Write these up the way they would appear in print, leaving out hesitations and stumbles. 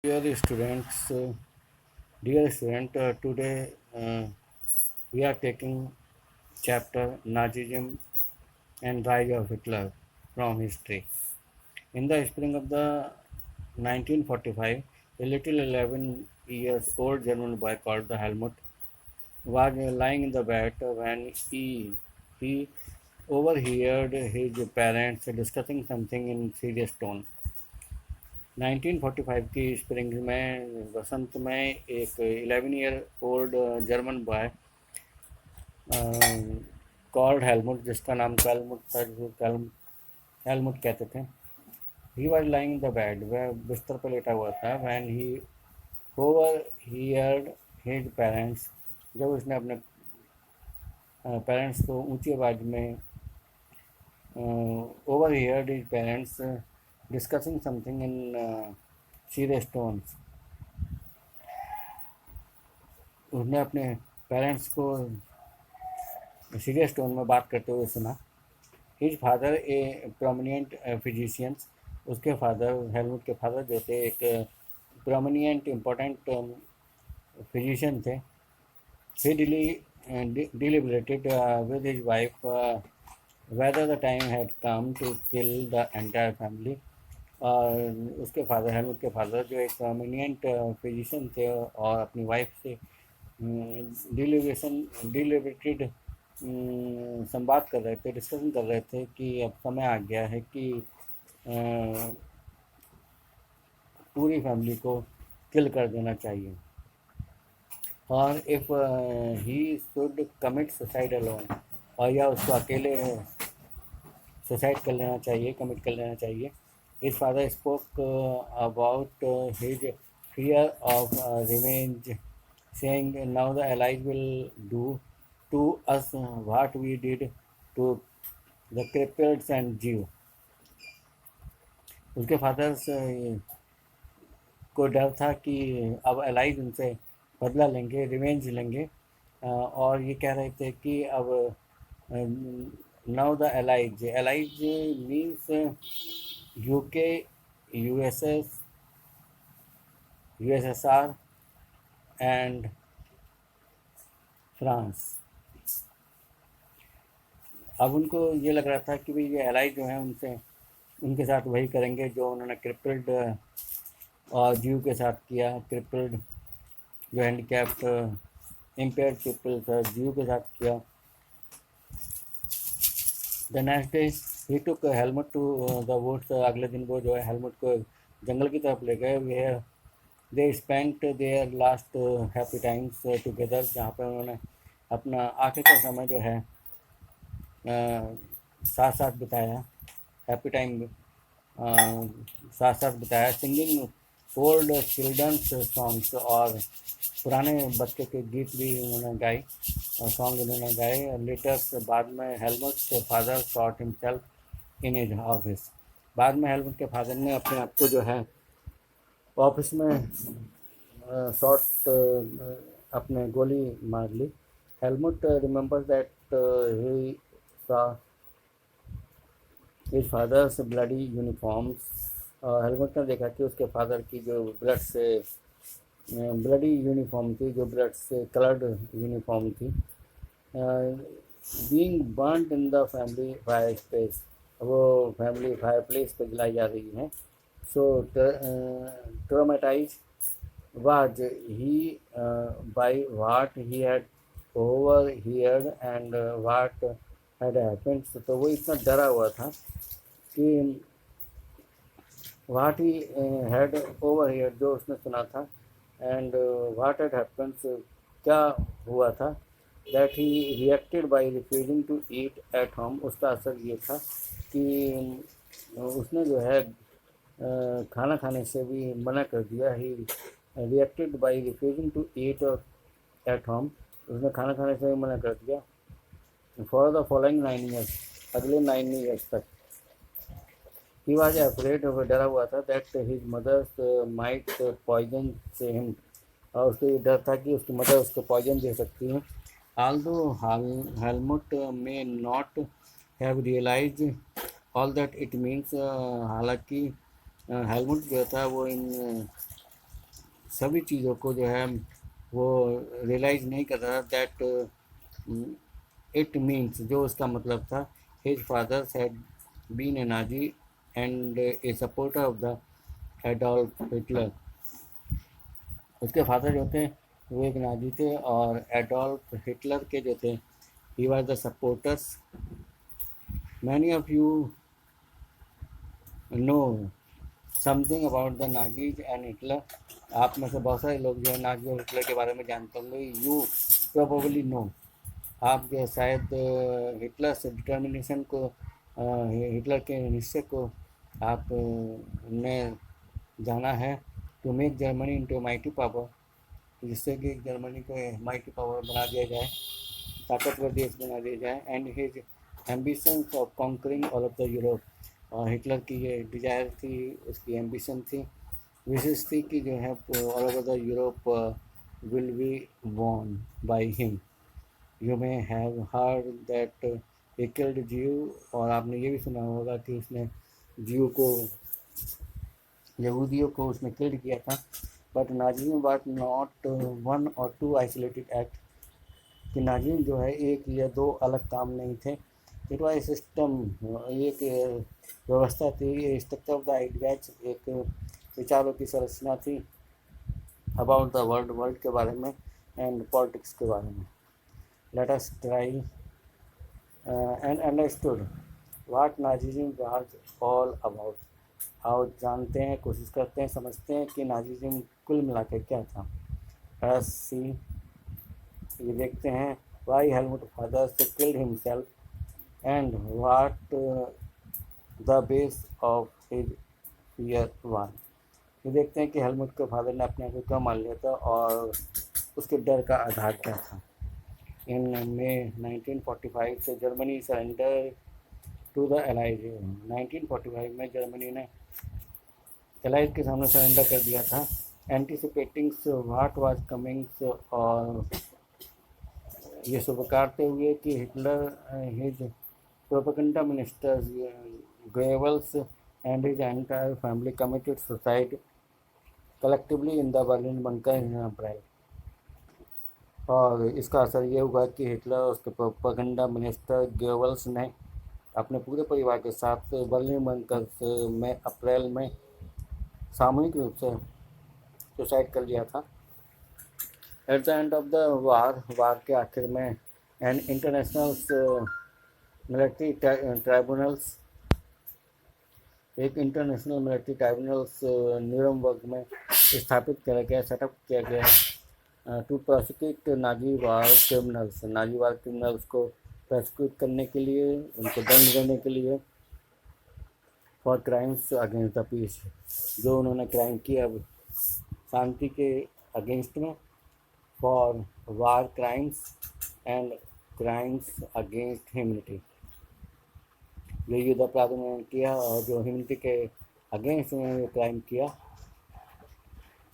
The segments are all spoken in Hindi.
Dear students, dear student, today we are taking chapter Nazism and Rise of Hitler from history. In the spring of the 1945, a little 11 years old German boy called the Helmut was lying in the bed when he overheard his parents discussing something in serious tone. 1945 की स्प्रिंग में वसंत में एक 11 year old German boy called Helmut, जिसका नाम कैलमुट था, जो हेलमुट कहते थे। He was lying in the bed, वह बिस्तर पर लेटा हुआ था। When he overheard his parents, जब उसने अपने पेरेंट्स को ऊंची आवाज़ में overheard his parents discussing something in serious tones, उसने अपने पेरेंट्स को सीरियस टोन में बात करते हुए सुना। हिज फादर ए प्रोमिनेंट फिजिशियंस, उसके फादर, हेलमुट के फादर जो थे, एक प्रोमिनेंट इम्पोर्टेंट फिजिशियन थे। ही deliberated with his wife whether the time had come to kill the entire family. और उसके फादर, हेलमुट के फादर, जो एक प्रोमिनेंट फिजिशियन थे, और अपनी वाइफ से डिलिबरेटेड संवाद कर रहे थे, डिस्कशन कर रहे थे कि अब समय आ गया है कि पूरी फैमिली को किल कर देना चाहिए, और if he should commit suicide alone, और या उसको अकेले सुसाइड कर लेना चाहिए, कमिट कर लेना चाहिए। His father spoke about his fear of revenge, saying, now the allies will do to us what we did to the cripples and Jew. उसके फादर्स को डर था कि अब अलाइज उनसे बदला लेंगे, रिवेंज लेंगे, और ये कह रहे थे कि अब now the allies means UK, USSR and France. अब उनको ये लग रहा था कि भाई ये एलाइज जो हैं उनसे, उनके साथ वही करेंगे जो उन्होंने क्रिपल्ड और जीव के साथ किया। क्रिपल्ड जो हैंडीकैप्ड इम्पेयर्ड पीपल था, जीव के साथ किया। The next day he took Helmut to the woods, अगले दिन वो जो है हेलमेट को जंगल की तरफ ले गए। Where they spent their last happy times together, जहाँ पर उन्होंने अपना आखिर का समय जो है साथ साथ बिताया, हैप्पी टाइम साथ साथ बिताया। सिंगिंग ओल्ड चिल्ड्रंस सॉन्ग्स, और पुराने बच्चों के गीत भी उन्होंने गाए, सॉन्ग उन्होंने गाए। लेटर्स, बाद में हेलमुट के father shot himself in his office, बाद में हेलमुट के फादर ने अपने आप को जो है ऑफिस में शॉट अपने गोली मार ली। Helmut remembers that he saw his father's bloody uniforms. Helmut ने देखा कि उसके फादर की जो ब्लडी यूनिफॉर्म थी, जो ब्लड से कलर्ड यूनिफॉर्म थी, being burned in the family fire space, वो फैमिली फायर प्लेस पर जलाई जा रही हैं। सो traumatise was he by what he had overheard and what had happened. तो वो इतना डरा हुआ था कि what he had overheard, जो उसने सुना था, and what had happened, क्या हुआ था, that he reacted by refusing to eat at home, उसका असर ये था कि उसने जो है खाना खाने से भी मना कर दिया। He reacted by refusing to eat at home, उसने खाना खाने से भी मना कर दिया। फॉर द फॉलोइंग 9 ईयर्स, अगले 9 ईयर्स तक। ही वॉज अफ्रेड, वो डरा हुआ था, that his mothers might poison से हिम, और उसको ये डर था कि उसकी मदर उसको पॉइजन दे सकती हैं। Although Helmut may not have realize all that it means, हालांकि हेलमुट जो था वो इन सभी चीज़ों को जो है वो रियलाइज़ नहीं कर रहा दैट इट मीन्स, जो उसका मतलब था। His father had been a Nazi and a supporter of the Adolf Hitler. उसके फादर जो थे वो एक नाजी थे और एडोल्फ हिटलर के जो थे he was the supporters. Many of you know something about the Nazis and Hitler. आप में से बहुत सारे लोग जो है नाजी और हिटलर के बारे में जानते होंगे। यू प्रोबेबली नो, आप जो शायद हिटलर से डिटर्मिनेशन को, हिटलर के निश्चय को आप ने जाना है। To make Germany into mighty power, जिससे कि जर्मनी को माइटी पावर बना दिया जाए, ताकतवर देश बना दिया जाए। And his ambitions of conquering all of the Europe, और हिटलर की ये डिज़ायर थी, उसकी एम्बिशन थी, विशेष थी कि जो है all over the Europe will be won by him. You may have heard that he killed जीव, और आपने ये भी सुना होगा कि उसने जीव को, यहूदियों को उसने किल्ड किया था। बट नाज़िज़्म वाज नॉट वन और टू आइसोलेटेड एक्ट, कि नाज़िज़्म जो है एक या दो अलग काम नहीं थे। इट वाज सिस्टम, एक व्यवस्था थी, स्ट्रक्चर ऑफ द आइडियाज, एक विचारों की संरचना थी अबाउट द वर्ल्ड, वर्ल्ड के बारे में, एंड पॉलिटिक्स के बारे में। Let us try and understood what Nazism was all about. आओ जानते हैं, कोशिश करते हैं, समझते हैं कि नाज़िज़्म कुल मिला के क्या था। एस सी, ये देखते हैं why Helmut fathers killed himself and what the base of his fear one. ये देखते हैं कि हेलमुट के फादर ने अपने आप को क्यों मान लिया था और उसके डर का आधार क्या था। इन मई 1945 से Germany surrender to the allies. 1945 में जर्मनी ने एलाइज के सामने सरेंडर कर दिया था, एंटिसिपेटिंग व्हाट वाज कमिंग, और ये स्वीकारते हुए कि Hitler, his propaganda ministers Goebbels and his entire family committed suicide collectively in the Berlin bunker in April. और इसका असर ये हुआ कि हिटलर और उसके प्रोपेगेंडा मिनिस्टर गोएबल्स ने अपने पूरे परिवार के साथ बर्लिन बंकर में अप्रैल में सामूहिक रूप से सुसाइड कर लिया था। At the end of the war के आखिर में एन इंटरनेशनल मिलिट्री ट्राइब्यूनल्स, एक इंटरनेशनल मिलिट्री ट्राइब्यूनल्स न्यूरमबर्ग में स्थापित किया गया, सेटअप किया गया to prosecute Nazi war criminals. Nazi war criminals को प्रोसिक्यूट करने के लिए, उनको दंड देने के लिए, for crimes against the peace, जो उन्होंने क्राइम किया शांति के अगेंस्ट में, for war crimes and crimes against humanity, जो युद्ध अपराध उन्होंने किया और जो ह्यूमनिटी के अगेंस्ट उन्होंने क्राइम किया,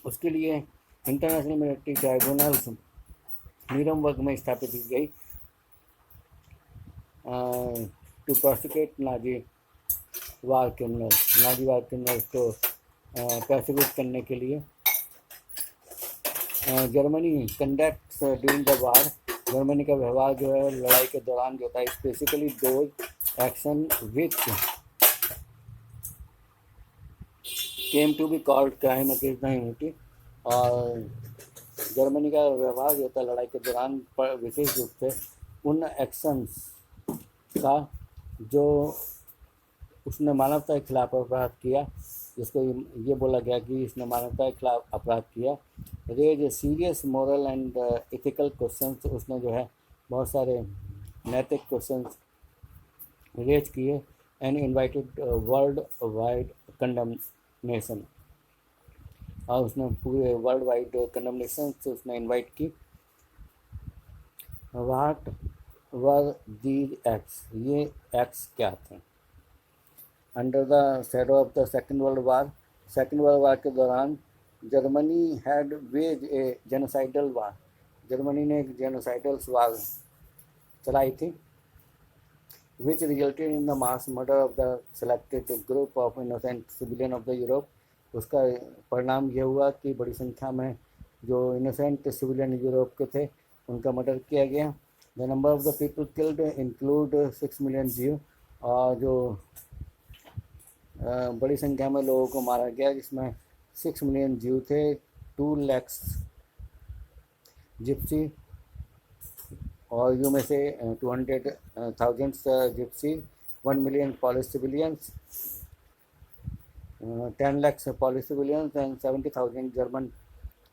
उसके लिए इंटरनेशनल मिलिट्री ट्राइब्यूनल्स न्यूरमबर्ग में स्थापित की गई to prosecute Nazi war criminals. Nazi war criminals को प्रोसिक्यूट करने के लिए Germany conducts during the war, Germany का व्यवहार जो है लड़ाई के दौरान जो था, specifically those action which came to be called crime against the humanity. और जर्मनी का व्यवहार जो था लड़ाई के दौरान विशेष रूप से उन एक्शंस का जो उसने मानवता के खिलाफ अपराध किया, जिसको ये बोला गया कि इसने मानवता के खिलाफ अपराध किया। Raise serious moral and ethical questions, उसने जो है बहुत सारे नैतिक क्वेश्चंस रेज किए। And invited worldwide condemnation, और उसने पूरे वर्ल्ड वाइड कंडमनेशन से उसने इनवाइट की। व्हाट वर दीज एक्ट्स, ये एक्ट्स क्या थे। Under the shadow of the second world war, second world war के दौरान Germany had wage a genocidal war, Germany ने एक जेनोसाइडल वार चलाई थी, which resulted in the mass murder of the selected group of innocent civilians of the Europe, उसका परिणाम ये हुआ कि बड़ी संख्या में जो इनोसेंट सिविलियन यूरोप के थे उनका मर्डर किया गया। The number of the people killed include 6 million जीव, और जो बड़ी संख्या में लोगों को मारा गया जिसमें 6 मिलियन जीव थे, 2 लैक्स जिप्सी, और यू में से 200,000 Gypsy, 1 million polish civilians, 10 lakhs Polish civilians, and 70,000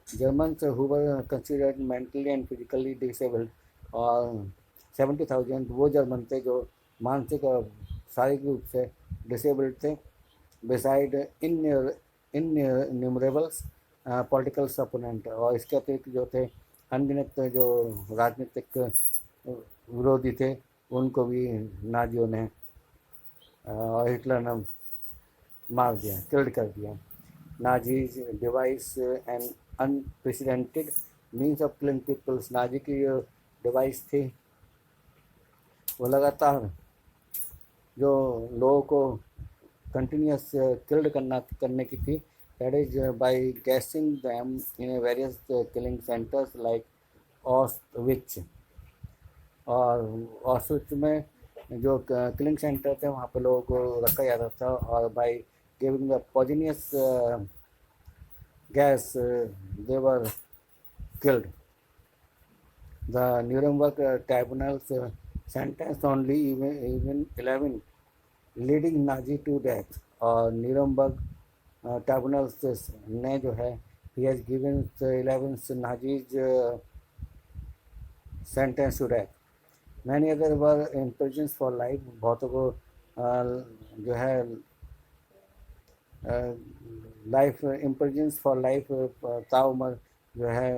Germans who were considered mentally and physically disabled, और 70,000 वो जर्मन थे जो मानसिक और शारीरिक रूप से डिसेबल्ड थे। बिसाइड इनन्यूमरेबल्स पॉलिटिकल अपोनेंट, और इसके अतिरिक्त जो थे अनगिनत जो राजनीतिक विरोधी थे उनको भी नाजियों ने और हिटलर ने मार दिया, किल्ड कर दिया। Nazis devise and unprecedented means of killing peoples, Nazi की जो डिवाइस थी वो लगातार जो लोगों को कंटिन्यूस किल्ड करने की थी, that is by gassing them in various killing centres like ऑस्विच, और ऑस्विच में जो किलिंग सेंटर थे वहाँ पे लोगों को रखा जाता था, और by giving the poisonous gas they were killed. The Nuremberg tribunals sentence only even 11 leading Nazi to death, और न्यूरेमबर्ग ट्राइब्यूनल्स ने जो है he has given 11 Nazis sentence to death. Many other were imprisons for life, बहुतों को जो है लाइफ इम्प्रिजन्स फॉर लाइफ ताउम्र जो है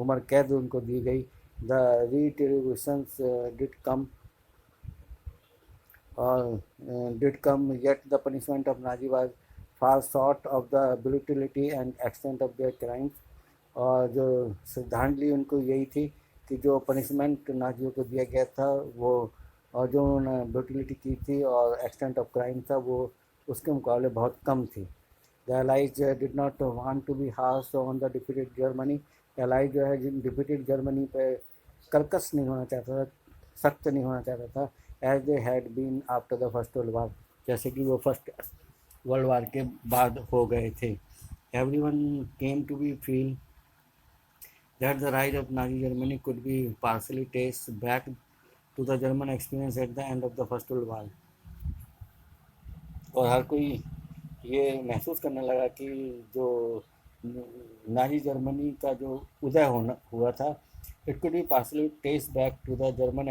उम्र कैद उनको दी गई। The retributions did come, yet the punishment of Nazi was far short of the brutality and extent of their crimes, और जो श्रद्धांजलि उनको यही थी कि जो पनिशमेंट नाजियों को दिया गया था वो, और जो उन्होंने ब्रूटलिटी की थी और एक्सटेंट ऑफ क्राइम था वो उसके मुकाबले बहुत कम थी। The allies did not want to be harsh on the defeated Germany, allies जो है जिन डिफीटेड जर्मनी पे कर्कश नहीं होना चाहता था, सख्त नहीं होना चाहता था, as they had been after the first world war, जैसे कि वो फर्स्ट वर्ल्ड वार के बाद हो गए थे। Everyone came to be feel that the rise of Nazi Germany could be partially traced back to the German experience at the end of the First World War, और हर कोई ये महसूस करने लगा कि जो नाजी जर्मनी का जो उदय हुआ था, it could be partially trace back to the German